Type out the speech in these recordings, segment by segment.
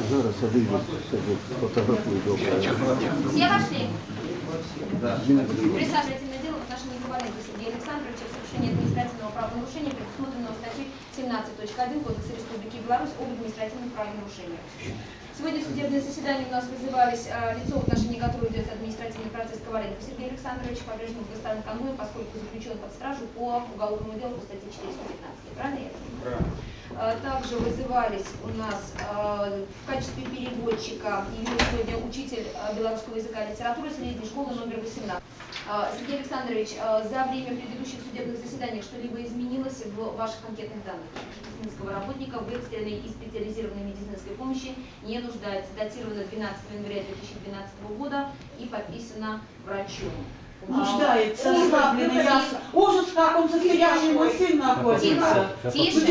Зараз обидва фотографуют доброе. Все вошли? Да. Присаживательное дело в отношении Коваленко Сергея Александровича в совершении административного правонарушения, предусмотренного статьей 17.1 Кодекса Республики Беларусь об административных правонарушениях. Сегодня в судебное заседание у нас вызывались лицо, в отношении которого идет административный процесс Коваленко Сергей Александрович, по-прежнему доставлен конвоем, поскольку заключен под стражу по уголовному делу по статье 415. Правильно я понимаю? Также вызывались у нас в качестве переводчика явился сегодня учитель белорусского языка и литературы средней школы номер 18. Сергей Александрович, за время предыдущих судебных заседаний что-либо изменилось в ваших анкетных данных? Медицинского работника в экстренной и специализированной медицинской помощи не нуждается. Датировано 12 января 2012 года и подписано врачом. Нуждается, ослабленный. Ужас, в каком состоянии мой сын находится. Тише,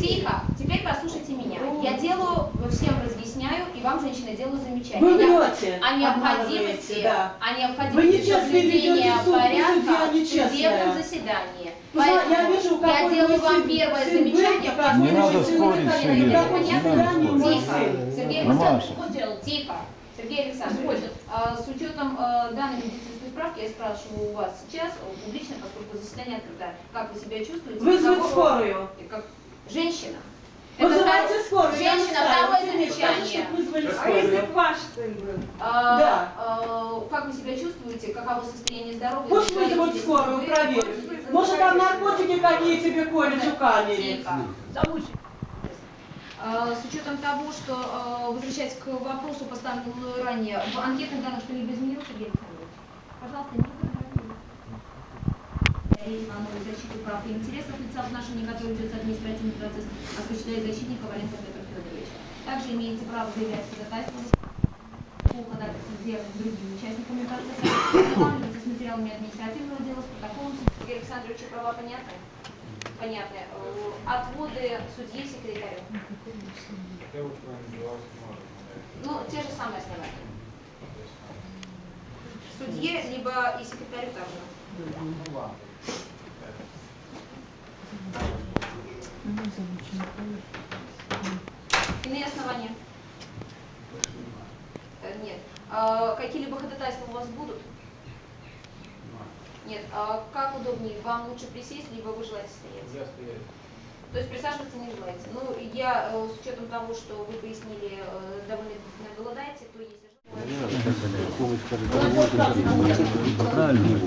тихо. Теперь послушайте меня. Я делаю, всем разъясняю, и вам, женщина, делаю замечание. Вы врете, о необходимости, да. о необходимости соблюдения порядка в судебном заседании. Поэтому я вижу, я делаю вам первое замечание. Не надо спорить, Сергей Александрович, тихо. Сергей Александрович, с учетом данной медицинской справки, я спрашиваю у вас сейчас, публично, поскольку заседание открыто, как вы себя чувствуете? Вызвать скорую. Как женщина. Вызывайте скорую. Женщина, второе замечание. А если бы ваш сын был? Да. Как вы себя чувствуете? Каково состояние здоровья? Пусть вызовут скорую, проверить. Может, там наркотики какие тебе колят в камере? Тихо. С учетом того, что, возвращаясь к вопросу, поставленному ранее, в анкетных данных что-либо изменилось, Сергей Александрович? Пожалуйста, не фотографируйте. На новую защиту прав и интересов лица, в отношении которого ведется административный процесс, осуществляет защитник Коваленко Петр Федорович. Также имеете право заявлять ходатайство по ходатайству с другими участниками процесса, ознакомливаться с материалами административного дела, с протоколом. Сергею Александровичу права понятны? Понятно. Отводы судьи, секретарю. Ну, те же самые основания. Судье, либо и секретарю также. Иные основания? Нет. Какие-либо ходатайства у вас будут? Нет. Как удобнее? Вам лучше присесть, либо вы желаете стоять? Я стоять. То есть присаживаться не желаете? Ну, я с учетом того, что вы пояснили, довольно длительно голодаете, то если... Правильно.